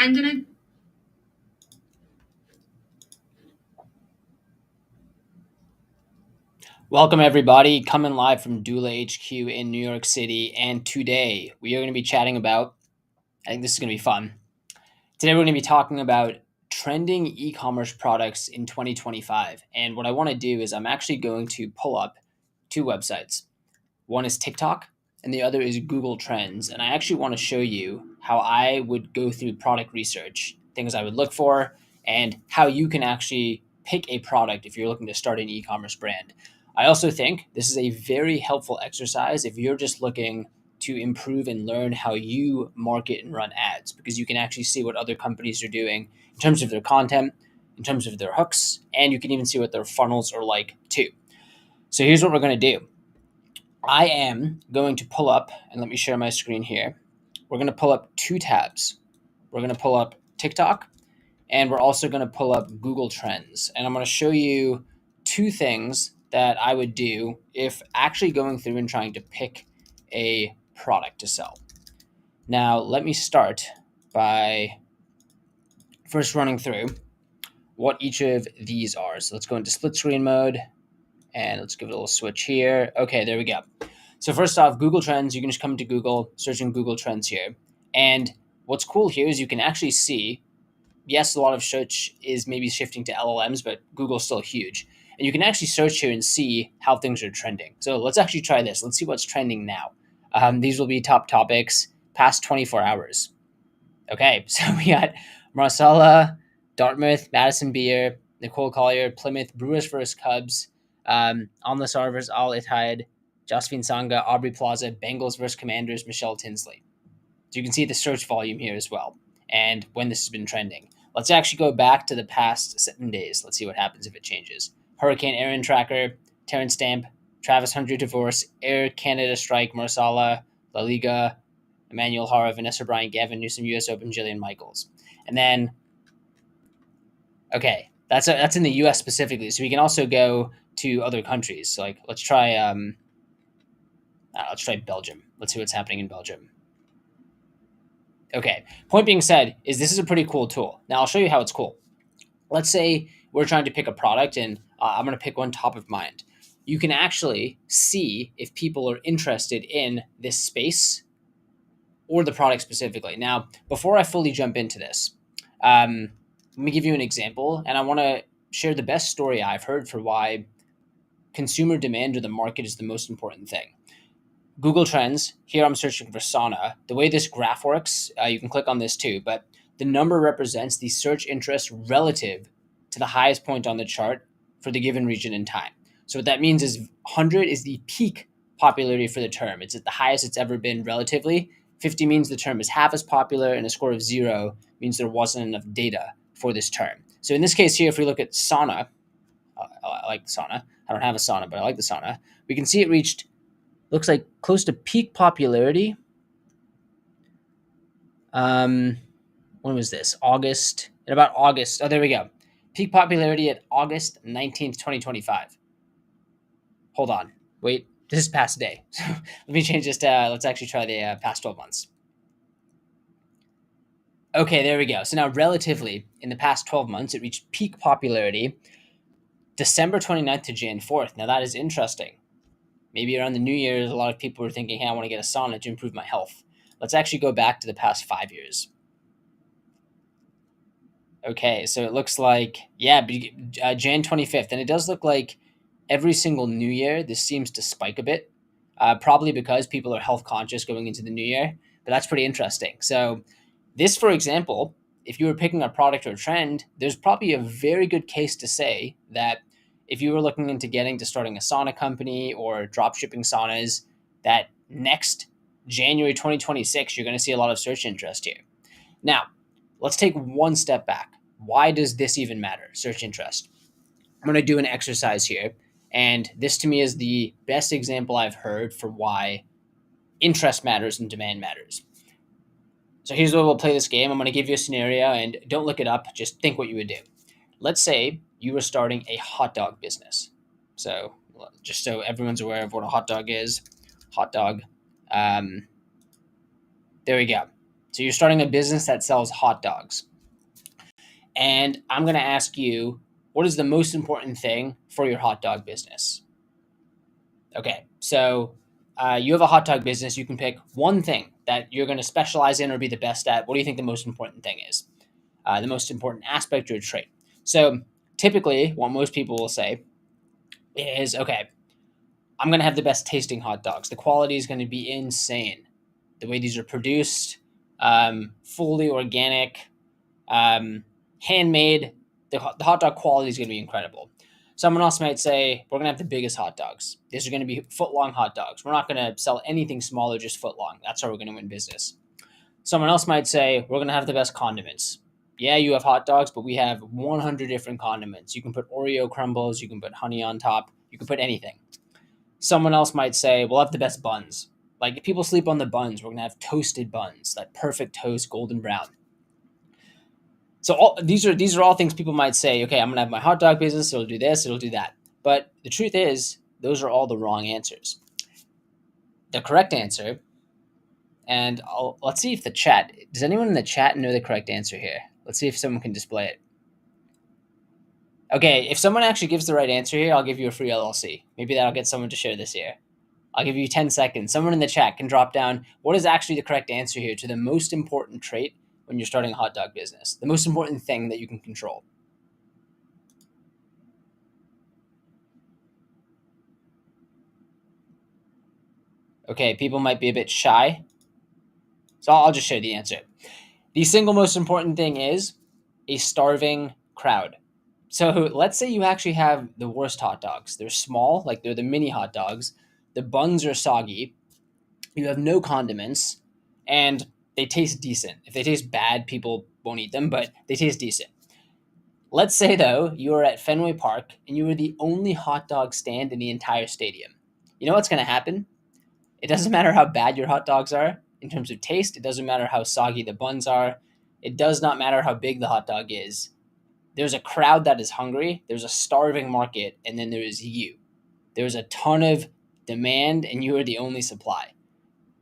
trends in it. Welcome, everybody, coming live from Doola HQ in New York City. And today we are going to be chatting about, I think this is going to be fun. Today we're going to be talking about trending e commerce products in 2025. And what I want to do is I'm actually going to pull up two websites. One is TikTok, and the other is Google Trends. And I actually want to show you how I would go through product research, things I would look for, and how you can actually pick a product if you're looking to start an e commerce brand. I also think this is a very helpful exercise if you're just looking to improve and learn how you market and run ads, because you can actually see what other companies are doing in terms of their content, in terms of their hooks, and you can even see what their funnels are like too. So here's what we're going to do. I am going to pull up, and let me share my screen here. We're going to pull up two tabs. We're going to pull up TikTok, and we're also going to pull up Google Trends. And I'm going to show you two things that I would do if actually going through and trying to pick a product to sell. Now, let me start by first running through what each of these are. So let's go into split screen mode, and let's give it a little switch here. Okay, there we go. So first off, Google Trends, you can just come to Google, searching Google Trends here. And what's cool here is you can actually see, yes, a lot of search is maybe shifting to LLMs, but Google's still huge. And you can actually search here and see how things are trending. So let's actually try this. Let's see what's trending now. These will be top topics past 24 hours. Okay, so we got Marsala, Dartmouth, Madison Beer, Nicole Collier, Plymouth, Brewers vs. Cubs, Amlasar vs. Al Ittihad, Josephine Sanga, Aubrey Plaza, Bengals vs. Commanders, Michelle Tinsley. So you can see the search volume here as well, and when this has been trending. Let's actually go back to the past 7 days. Let's see what happens if it changes. Hurricane Aaron Tracker, Terrence Stamp, Travis Hunter Divorce, Air Canada Strike, Marsala, La Liga, Emmanuel Hara, Vanessa Bryant, Gavin Newsom, US Open, Jillian Michaels. And then, okay, that's in the US specifically. So we can also go to other countries. So like, let's try Belgium. Let's see what's happening in Belgium. Okay, point being said is this is a pretty cool tool. Now I'll show you how it's cool. Let's say we're trying to pick a product, and I'm going to pick one top of mind. You can actually see if people are interested in this space or the product specifically. Now, before I fully jump into this, let me give you an example, and I want to share the best story I've heard for why consumer demand or the market is the most important thing. Google Trends, here I'm searching for sauna. The way this graph works, you can click on this too, but the number represents the search interest relative to the highest point on the chart for the given region in time. So what that means is 100 is the peak popularity for the term. It's at the highest it's ever been relatively. 50 means the term is half as popular, and a score of 0 means there wasn't enough data for this term. So in this case here, if we look at sauna, I like the sauna. I don't have a sauna, but I like the sauna. We can see it reached, looks like, close to peak popularity. When was this? August. At about August. Oh, there we go. Peak popularity at August 19th, 2025. Hold on. Wait. This is past day. Let me change this to, let's actually try the past 12 months. Okay, there we go. So now relatively, in the past 12 months, it reached peak popularity December 29th to Jan 4th. Now that is interesting. Maybe around the New Year's, a lot of people were thinking, hey, I want to get a sauna to improve my health. Let's actually go back to the past 5 years. Okay, so it looks like, yeah, Jan 25th. And it does look like every single New Year, this seems to spike a bit, probably because people are health conscious going into the New Year. But that's pretty interesting. So this, for example, if you were picking a product or a trend, there's probably a very good case to say that if you were looking into getting to starting a sauna company or drop shipping saunas, that next January 2026, you're going to see a lot of search interest here. Now, let's take one step back. Why does this even matter, search interest? I'm going to do an exercise here, and this to me is the best example I've heard for why interest matters and demand matters. So here's where we'll play this game. I'm going to give you a scenario, and don't look it up. Just think what you would do. Let's say you were starting a hot dog business. So just so everyone's aware of what a hot dog is, hot dog. There we go. So you're starting a business that sells hot dogs. And I'm going to ask you, what is the most important thing for your hot dog business? Okay, so you have a hot dog business. You can pick one thing that you're going to specialize in or be the best at. What do you think the most important thing is? The most important aspect or trait? So typically, what most people will say is, okay, I'm going to have the best tasting hot dogs. The quality is going to be insane. The way these are produced, fully organic, handmade. The hot dog quality is going to be incredible. Someone else might say, we're going to have the biggest hot dogs. These are going to be foot long hot dogs. We're not going to sell anything smaller, just foot long. That's how we're going to win business. Someone else might say, we're going to have the best condiments. Yeah, you have hot dogs, but we have 100 different condiments. You can put Oreo crumbles, you can put honey on top, you can put anything. Someone else might say, we'll have the best buns. Like, if people sleep on the buns, we're going to have toasted buns, that perfect toast, golden brown. So these are all things people might say, okay, I'm going to have my hot dog business, it'll do this, it'll do that. But the truth is, those are all the wrong answers. The correct answer, and let's see if does anyone in the chat know the correct answer here? Let's see if someone can display it. Okay, if someone actually gives the right answer here, I'll give you a free LLC. Maybe that'll get someone to share this here. I'll give you 10 seconds. Someone in the chat can drop down what is actually the correct answer here to the most important trait when you're starting a hot dog business, the most important thing that you can control. Okay, people might be a bit shy, so I'll just share the answer. The single most important thing is a starving crowd. So let's say you actually have the worst hot dogs. They're small, like they're the mini hot dogs. The buns are soggy. You have no condiments, and they taste decent. If they taste bad, people won't eat them, but they taste decent. Let's say, though, you are at Fenway Park and you are the only hot dog stand in the entire stadium. You know what's going to happen? It doesn't matter how bad your hot dogs are in terms of taste. It doesn't matter how soggy the buns are. It does not matter how big the hot dog is. There's a crowd that is hungry. There's a starving market, and then there is you. There's a ton of demand, and you are the only supply.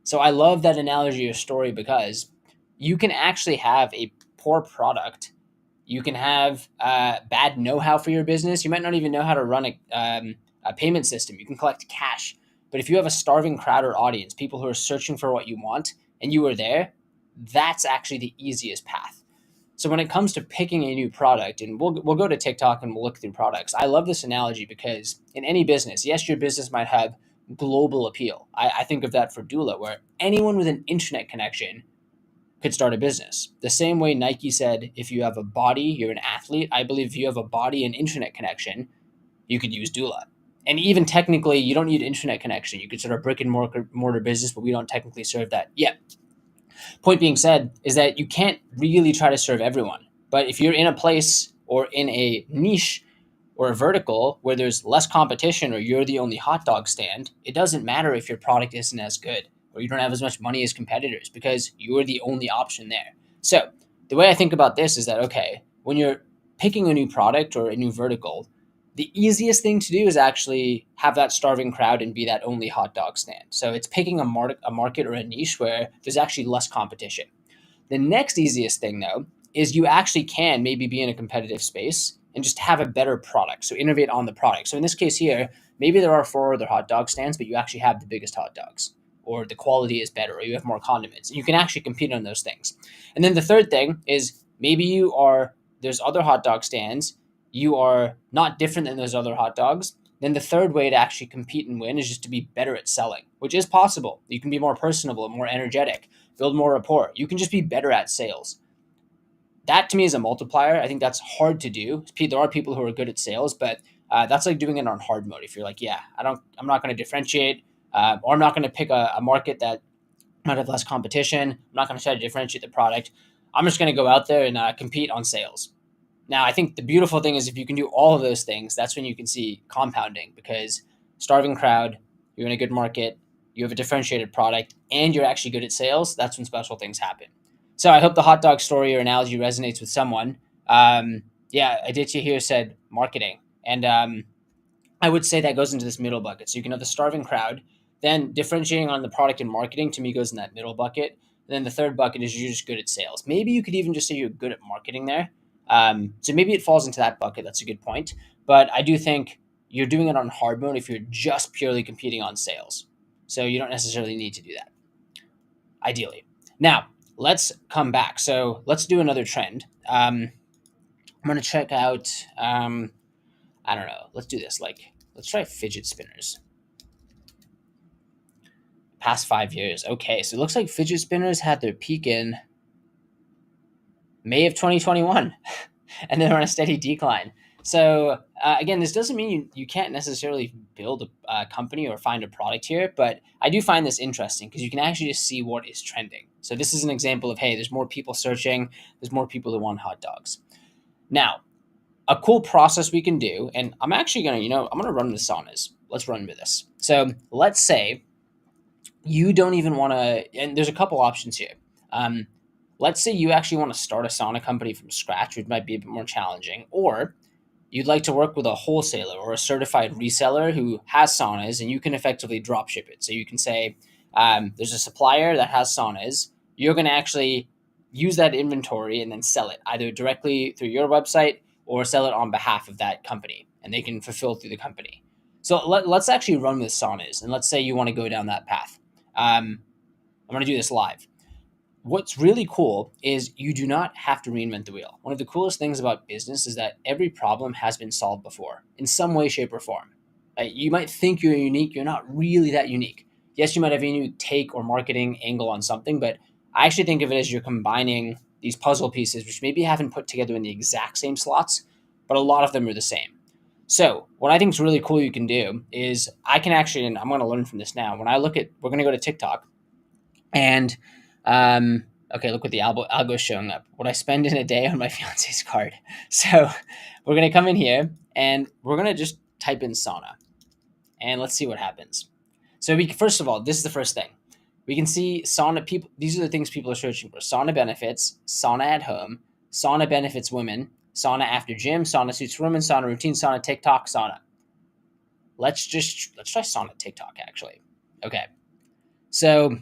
So I love that analogy or story because you can actually have a poor product. You can have bad know-how for your business. You might not even know how to run a payment system. You can collect cash. But if you have a starving crowd or audience, people who are searching for what you want, and you are there, that's actually the easiest path. So when it comes to picking a new product, and we'll go to TikTok and we'll look through products, I love this analogy because in any business, yes, your business might have global appeal. I think of that for Doola, where anyone with an internet connection could start a business. The same way Nike said, if you have a body, you're an athlete. I believe if you have a body and internet connection, you could use Doola. And even technically, you don't need internet connection. You could start a brick and mortar business, but we don't technically serve that yet. Point being said is that you can't really try to serve everyone. But if you're in a place or in a niche or a vertical where there's less competition or you're the only hot dog stand, it doesn't matter if your product isn't as good or you don't have as much money as competitors because you're the only option there. So the way I think about this is that, okay, when you're picking a new product or a new vertical, the easiest thing to do is actually have that starving crowd and be that only hot dog stand. So it's picking a market or a niche where there's actually less competition. The next easiest thing, though, is you actually can maybe be in a competitive space and just have a better product. So innovate on the product. So in this case here, maybe there are 4 other hot dog stands, but you actually have the biggest hot dogs, or the quality is better, or you have more condiments. You can actually compete on those things. And then the third thing is maybe there's other hot dog stands, you are not different than those other hot dogs. Then the third way to actually compete and win is just to be better at selling, which is possible. You can be more personable, more energetic, build more rapport. You can just be better at sales. That to me is a multiplier. I think that's hard to do. There are people who are good at sales, but that's like doing it on hard mode. If you're like, yeah, I'm not going to differentiate, or I'm not going to pick a market that might have less competition. I'm not going to try to differentiate the product. I'm just going to go out there and compete on sales. Now, I think the beautiful thing is if you can do all of those things, that's when you can see compounding because starving crowd, you're in a good market, you have a differentiated product, and you're actually good at sales. That's when special things happen. So I hope the hot dog story or analogy resonates with someone. Yeah, Aditya here said marketing. And I would say that goes into this middle bucket. So you can have the starving crowd, then differentiating on the product and marketing to me goes in that middle bucket. And then the third bucket is you're just good at sales. Maybe you could even just say you're good at marketing there. So maybe it falls into that bucket. That's a good point. But I do think you're doing it on hard mode if you're just purely competing on sales. So you don't necessarily need to do that, ideally. Now, let's come back. So let's do another trend. I'm going to check out, I don't know, let's do this. Let's try fidget spinners. Past 5 years. Okay, so it looks like fidget spinners had their peak in May of 2021, and they're on a steady decline. So again, this doesn't mean you can't necessarily build a company or find a product here, but I do find this interesting because you can actually just see what is trending. So this is an example of, hey, there's more people searching, there's more people who want hot dogs. Now, a cool process we can do, and I'm actually going to, I'm going to run with saunas. Let's run with this. So let's say you don't even want to, and there's a couple options here. Let's say you actually want to start a sauna company from scratch, which might be a bit more challenging, or you'd like to work with a wholesaler or a certified reseller who has saunas, and you can effectively drop ship it. So you can say, there's a supplier that has saunas. You're going to actually use that inventory and then sell it either directly through your website or sell it on behalf of that company, and they can fulfill through the company. So let's actually run with saunas, and let's say you want to go down that path. I'm going to do this live. What's really cool is you do not have to reinvent the wheel. One of the coolest things about business is that every problem has been solved before in some way, shape, or form. You might think you're unique. You're not really that unique. Yes, you might have a new take or marketing angle on something, but I actually think of it as you're combining these puzzle pieces, which maybe you haven't put together in the exact same slots, but a lot of them are the same. So what I think is really cool you can do is I can actually, and I'm going to learn from this now. When I look at, we're going to go to TikTok, and okay, look what the algo is showing up. What I spend in a day on my fiance's card. So we're going to come in here and we're going to just type in sauna, and let's see what happens. So first of all, this is the first thing. We can see sauna people. These are the things people are searching for: sauna benefits, sauna at home, sauna benefits women, sauna after gym, sauna suits women, sauna routine, sauna TikTok, sauna. Let's try sauna TikTok actually. Okay. So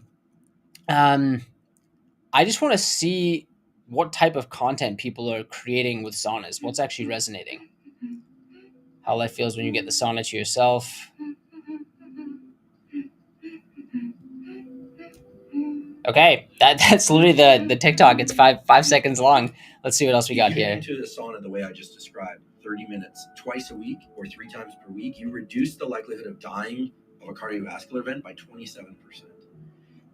I just want to see what type of content people are creating with saunas. What's actually resonating? How life feels when you get the sauna to yourself. Okay, that's literally the TikTok. It's five seconds long. Let's see what else we got here. Into the sauna the way I just described, 30 minutes twice a week or 3 times per week, you reduce the likelihood of dying of a cardiovascular event by 27%.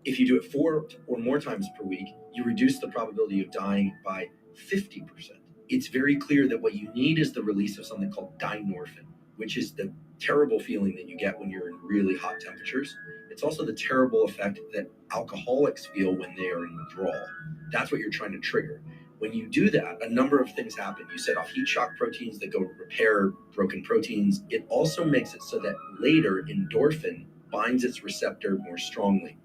If you do it 4 or more times per week, you reduce the probability of dying by 50%. It's very clear that what you need is the release of something called dynorphin, which is the terrible feeling that you get when you're in really hot temperatures. It's also the terrible effect that alcoholics feel when they are in withdrawal. That's what you're trying to trigger. When you do that, a number of things happen. You set off heat shock proteins that go repair broken proteins. It also makes it so that later endorphin binds its receptor more strongly.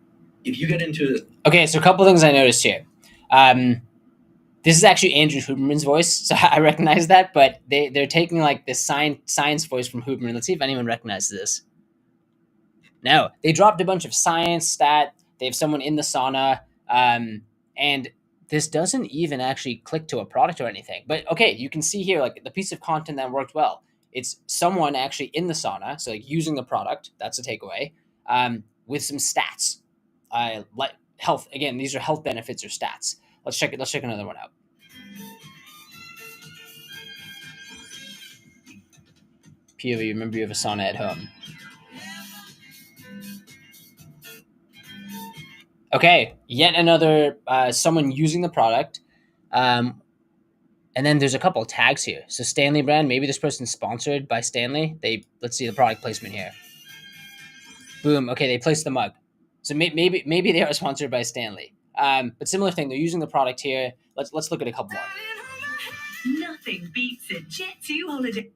If you get into this. Okay, so a couple things I noticed here. This is actually Andrew Huberman's voice, so I recognize that, but they're taking like this science voice from Huberman. Let's see if anyone recognizes this. No, they dropped a bunch of science stat. They have someone in the sauna, and this doesn't even actually click to a product or anything. But okay, you can see here like the piece of content that worked well. It's someone actually in the sauna, so like using the product. That's a takeaway. With some stats, like health. Again, these are health benefits or stats. Let's check it. Let's check another one out. POV, remember you have a sauna at home. Okay, yet another someone using the product. And then there's a couple of tags here. So Stanley brand, maybe this person's sponsored by Stanley. Let's see the product placement here. Boom. Okay, they placed the mug. So maybe they are sponsored by Stanley. But similar thing, they're using the product here. Let's look at a couple more. Nothing beats a Jet 2 holiday.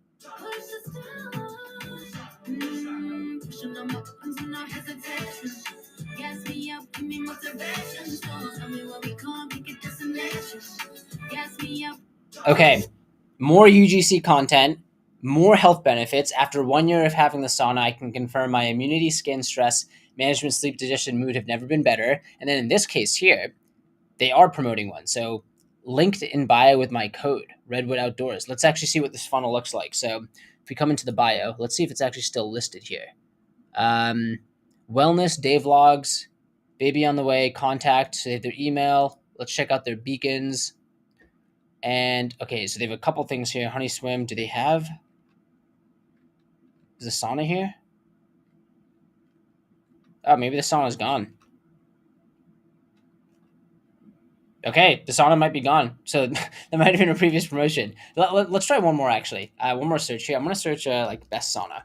Okay, more UGC content, more health benefits. After 1 year of having the sauna, I can confirm my immunity, skin, stress, management, sleep, digestion, mood have never been better. And then in this case here, they are promoting one. So linked in bio with my code, Redwood Outdoors. Let's actually see what this funnel looks like. So if we come into the bio, let's see if it's actually still listed here. Wellness, day vlogs, baby on the way, contact, so they have their email. Let's check out their beacons. And okay, so they have a couple things here. Honey swim. Do they have? Is the sauna here? Oh, maybe the sauna's gone. Okay, the sauna might be gone. So that might have been a previous promotion. Let's try one more, actually. One more search here. I'm going to search like best sauna.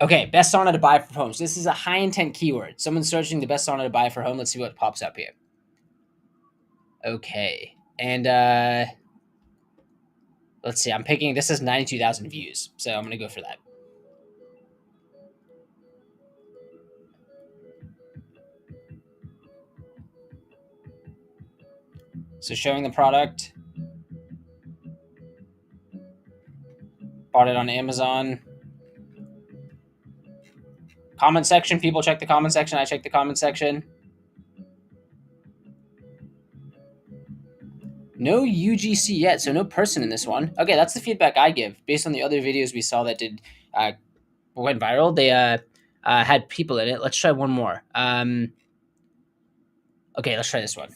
Okay, best sauna to buy for home. So this is a high intent keyword. Someone's searching the best sauna to buy for home. Let's see what pops up here. Okay, and let's see. I'm picking. This has 92,000 views, so I'm going to go for that. So showing the product. Bought it on Amazon. Comment section. People check the comment section. I check the comment section. No UGC yet, so no person in this one. Okay, that's the feedback I give. Based on the other videos we saw that did went viral, they had people in it. Let's try one more. Okay, let's try this one.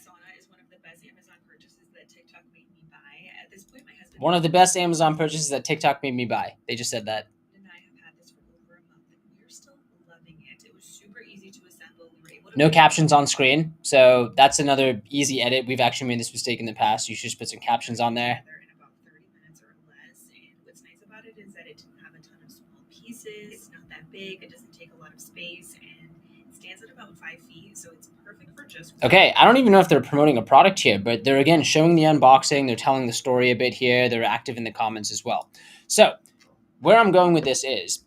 One of the best Amazon purchases that TikTok made me buy. They just said that. And I have had this for over a month, and we're still loving it. It was super easy to assemble. We were able to No captions on screen, so that's another easy edit. We've actually made this mistake in the past. You should just put some captions on there. in about 30 minutes or less. And what's nice about it is that it didn't have a ton of small pieces. It's not that big. It doesn't take a lot of space, and it stands at about 5 feet, so it's perfect for just. Okay, I don't even know if they're promoting a product here, but they're again showing the unboxing. They're telling the story a bit here. They're active in the comments as well. So where I'm going with this is,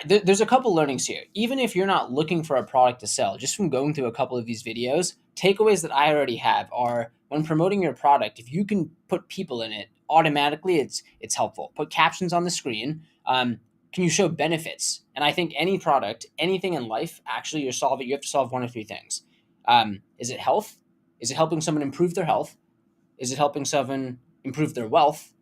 there's a couple learnings here. Even if you're not looking for a product to sell, just from going through a couple of these videos, takeaways that I already have are when promoting your product, if you can put people in it, automatically it's helpful. Put captions on the screen. Can you show benefits? And I think any product, anything in life, actually you have to solve one of three things. Is it health? Is it helping someone improve their health? Is it helping someone improve their wealth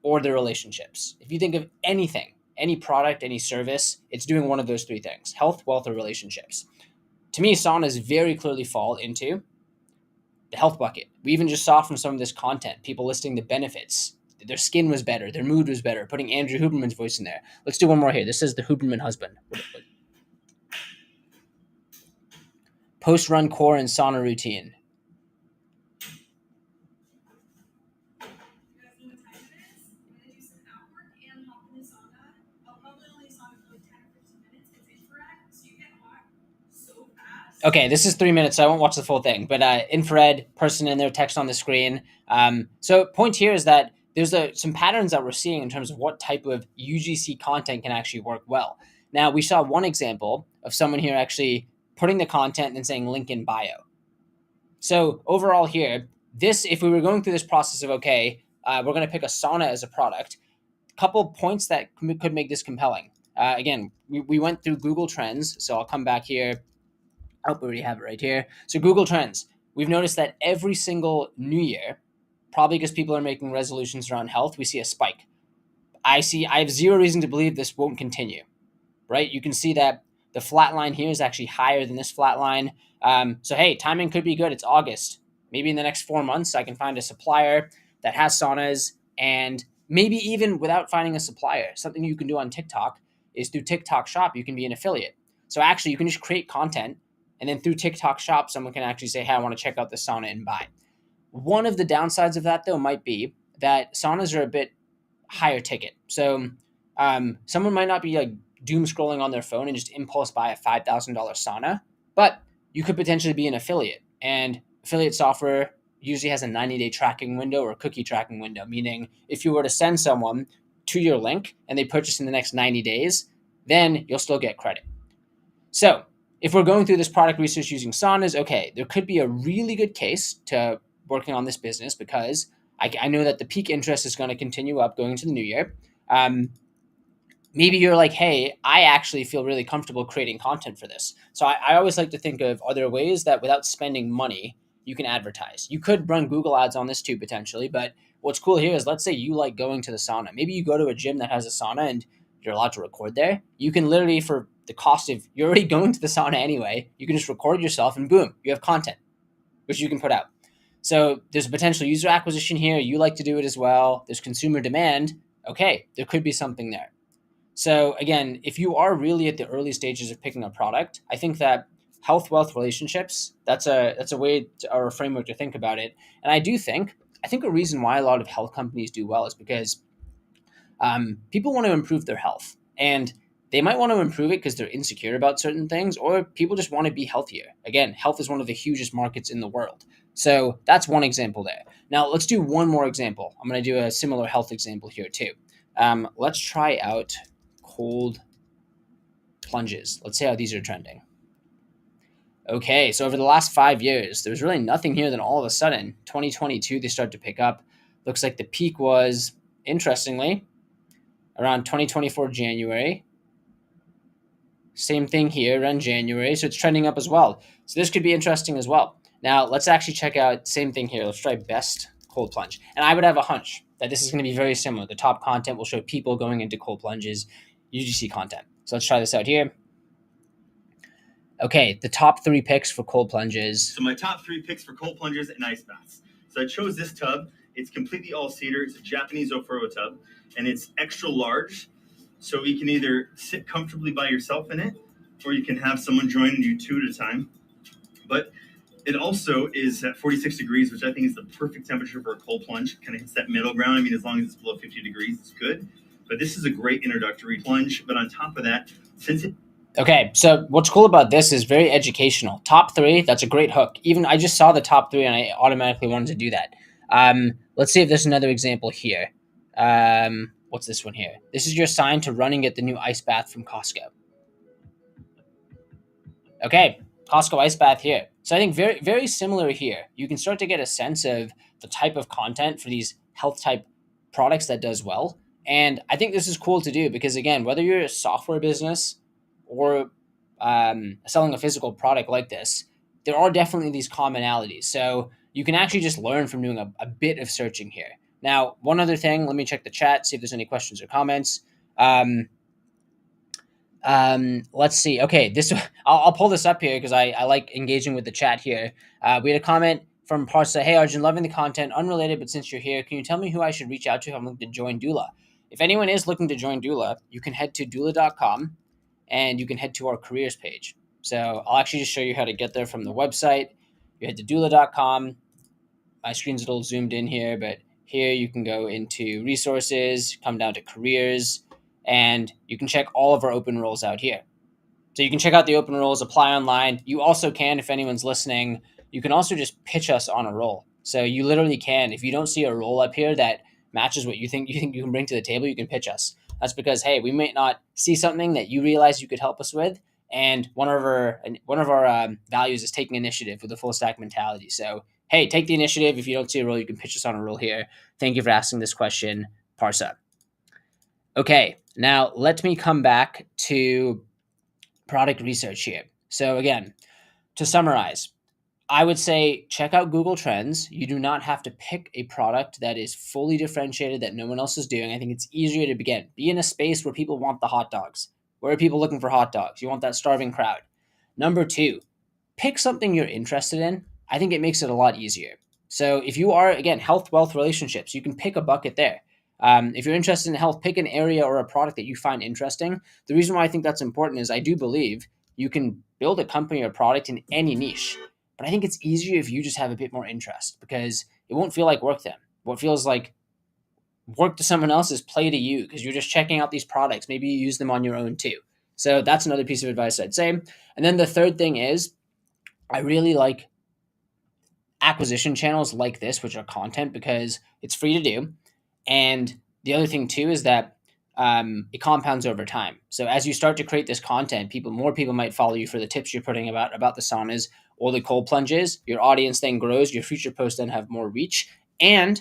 or their relationships? If you think of anything, any product, any service, it's doing one of those three things: health, wealth, or relationships. To me, saunas very clearly fall into the health bucket. We even just saw from some of this content, people listing the benefits. Their skin was better, their mood was better, putting Andrew Huberman's voice in there. Let's do one more here. This is the Huberman husband. Post-run core and sauna routine. Okay, this is 3 minutes, so I won't watch the full thing. But infrared, person in there, text on the screen. So point here is that there's some patterns that we're seeing in terms of what type of UGC content can actually work well. Now, we saw one example of someone here actually putting the content and then saying link in bio. So overall here, if we were going through this process of, okay, we're going to pick a sauna as a product, a couple points that could make this compelling. Again, we went through Google Trends, so I'll come back here. Oh, we already have it right here. So Google Trends. We've noticed that every single new year, probably because people are making resolutions around health, we see a spike. I have zero reason to believe this won't continue, right? You can see that the flat line here is actually higher than this flat line. So, hey, timing could be good. It's August. Maybe in the next 4 months, I can find a supplier that has saunas, and maybe even without finding a supplier, something you can do on TikTok is through TikTok Shop, you can be an affiliate. So actually, you can just create content, and then through TikTok Shop, someone can actually say, hey, I want to check out this sauna and buy. One of the downsides of that, though, might be that saunas are a bit higher ticket. So someone might not be like doom scrolling on their phone and just impulse buy a $5,000 sauna, but you could potentially be an affiliate. And affiliate software usually has a 90-day tracking window or cookie tracking window, meaning if you were to send someone to your link and they purchase in the next 90 days, then you'll still get credit. So if we're going through this product research using saunas, okay, there could be a really good case to working on this business because I know that the peak interest is going to continue up going into the new year. maybe you're like, hey, I actually feel really comfortable creating content for this. So I always like to think of, are there ways that without spending money, you can advertise? You could run Google ads on this too, potentially. But what's cool here is, let's say you like going to the sauna. Maybe you go to a gym that has a sauna and you're allowed to record there. You can literally, for the cost of, you're already going to the sauna anyway, you can just record yourself and boom, you have content, which you can put out. So there's potential user acquisition here. You like to do it as well. There's consumer demand. Okay, there could be something there. So again, if you are really at the early stages of picking a product, I think that health wealth relationships, that's a way to, or a framework to think about it. And I think a reason why a lot of health companies do well is because people want to improve their health, and they might want to improve it because they're insecure about certain things, or people just want to be healthier. Again, health is one of the hugest markets in the world. So that's one example there. Now let's do one more example. I'm going to do a similar health example here too. Let's try out cold plunges. Let's see how these are trending. Okay, so over the last 5 years, there was really nothing here. Then all of a sudden, 2022, they start to pick up. Looks like the peak was, interestingly, around 2024 January. Same thing here around January, so it's trending up as well. So this could be interesting as well. Now, let's actually check out, same thing here. Let's try best cold plunge. And I would have a hunch that this is going to be very similar. The top content will show people going into cold plunges, UGC content. So let's try this out here. Okay, the top 3 picks for cold plunges. So my top 3 picks for cold plunges and ice baths. So I chose this tub. It's completely all cedar. It's a Japanese Ofuro tub, and it's extra large. So you can either sit comfortably by yourself in it, or you can have someone join you 2 at a time. But it also is at 46 degrees, which I think is the perfect temperature for a cold plunge. Kind of hits that middle ground. I mean, as long as it's below 50 degrees, it's good. But this is a great introductory plunge. But on top of that, since it... Okay, so what's cool about this is very educational. Top 3, that's a great hook. Even I just saw the top 3 and I automatically wanted to do that. Let's see if there's another example here. What's this one here? This is your sign to run and get the new ice bath from Costco. Okay, Costco ice bath here. So I think very, very similar here. You can start to get a sense of the type of content for these health type products that does well. And I think this is cool to do because, again, whether you're a software business or selling a physical product like this, there are definitely these commonalities. So you can actually just learn from doing a bit of searching here. Now, one other thing, let me check the chat, see if there's any questions or comments. Let's see. Okay, I'll pull this up here because I like engaging with the chat here. We had a comment from Parsa. Hey, Arjun, loving the content. Unrelated, but since you're here, can you tell me who I should reach out to if I'm looking to join Doola? If anyone is looking to join Doola, you can head to doola.com and you can head to our careers page. So I'll actually just show you how to get there from the website. You head to doola.com. My screen's a little zoomed in here, but here you can go into resources, come down to careers, and you can check all of our open roles out here. So you can check out the open roles, apply online. You also can, if anyone's listening, you can also just pitch us on a role. So you literally can, if you don't see a role up here that matches what you think you can bring to the table, you can pitch us. That's because, hey, we might not see something that you realize you could help us with. And one of our values is taking initiative with a full stack mentality. So, hey, take the initiative. If you don't see a role, you can pitch us on a role here. Thank you for asking this question, Parsa. Okay, now let me come back to product research here. So again, to summarize, I would say check out Google Trends. You do not have to pick a product that is fully differentiated that no one else is doing. I think it's easier to begin. Be in a space where people want the hot dogs. Where are people looking for hot dogs? You want that starving crowd. Number 2, pick something you're interested in. I think it makes it a lot easier. So if you are, again, health, wealth, relationships, you can pick a bucket there. If you're interested in health, pick an area or a product that you find interesting. The reason why I think that's important is I do believe you can build a company or product in any niche. But I think it's easier if you just have a bit more interest because it won't feel like work then. What feels like work to someone else is play to you because you're just checking out these products. Maybe you use them on your own too. So that's another piece of advice I'd say. And then the third thing is I really like acquisition channels like this, which are content because it's free to do. And the other thing too is that it compounds over time. So as you start to create this content, more people might follow you for the tips you're putting about the saunas or the cold plunges. Your audience then grows. Your future posts then have more reach, and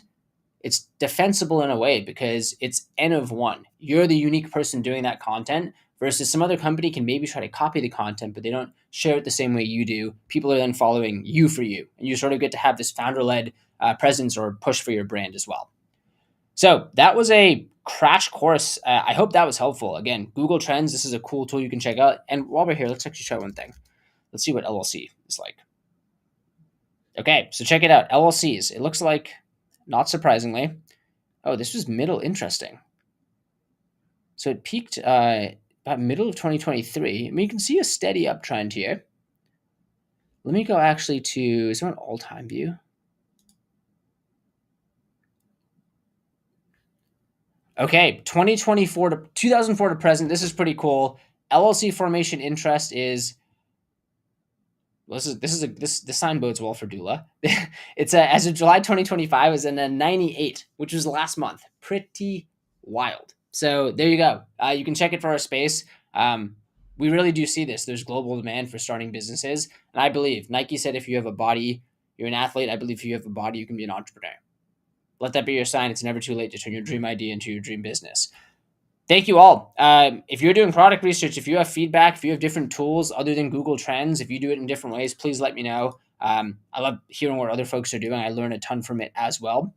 it's defensible in a way because it's N of one. You're the unique person doing that content versus some other company can maybe try to copy the content, but they don't share it the same way you do. People are then following you for you. And you sort of get to have this founder-led presence or push for your brand as well. So that was a crash course. I hope that was helpful. Again, Google Trends, this is a cool tool you can check out. And while we're here, let's actually try one thing. Let's see what LLC is like. Okay, so check it out. LLCs. It looks like, not surprisingly, oh, this was middle. Interesting. So it peaked about middle of 2023. I mean, you can see a steady uptrend here. Let me go actually to, is there an all-time view? Okay, 2024 to 2004 to present. This is pretty cool. LLC formation interest is, well, this sign bodes well for Doola. It's as of July 2025 is in a 98, which was last month. Pretty wild. So there you go. You can check it for our space. We really do see this. There's global demand for starting businesses, and I believe Nike said if you have a body, you're an athlete. I believe if you have a body, you can be an entrepreneur. Let that be your sign. It's never too late to turn your dream idea into your dream business. Thank you all. If you're doing product research, if you have feedback, if you have different tools other than Google Trends, if you do it in different ways, please let me know. I love hearing what other folks are doing. I learn a ton from it as well.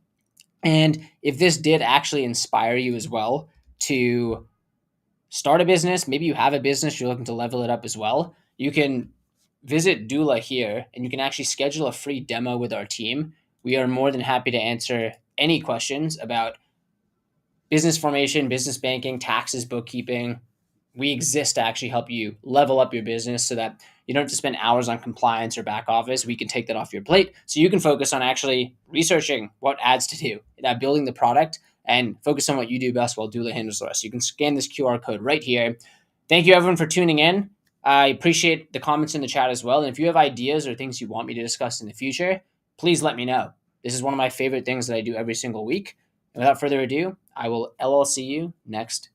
And if this did actually inspire you as well to start a business, maybe you have a business, you're looking to level it up as well, you can visit Doola here and you can actually schedule a free demo with our team. We are more than happy to answer any questions about business formation, business banking, taxes, bookkeeping. We exist to actually help you level up your business so that you don't have to spend hours on compliance or back office. We can take that off your plate so you can focus on actually researching what ads to do, building the product, and focus on what you do best while Doola handles the rest. You can scan this QR code right here. Thank you, everyone, for tuning in. I appreciate the comments in the chat as well. And if you have ideas or things you want me to discuss in the future, please let me know. This is one of my favorite things that I do every single week. And without further ado, I will LLC you next